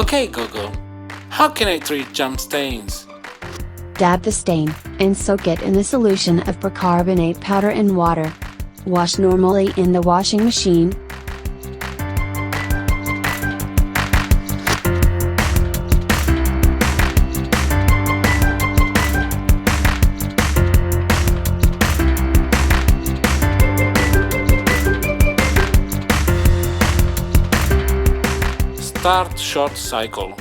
Okay, Google, how can I treat jump stains? Dab the stain, and soak it in a solution of bicarbonate powder and water. Wash normally in the washing machine. Start short cycle.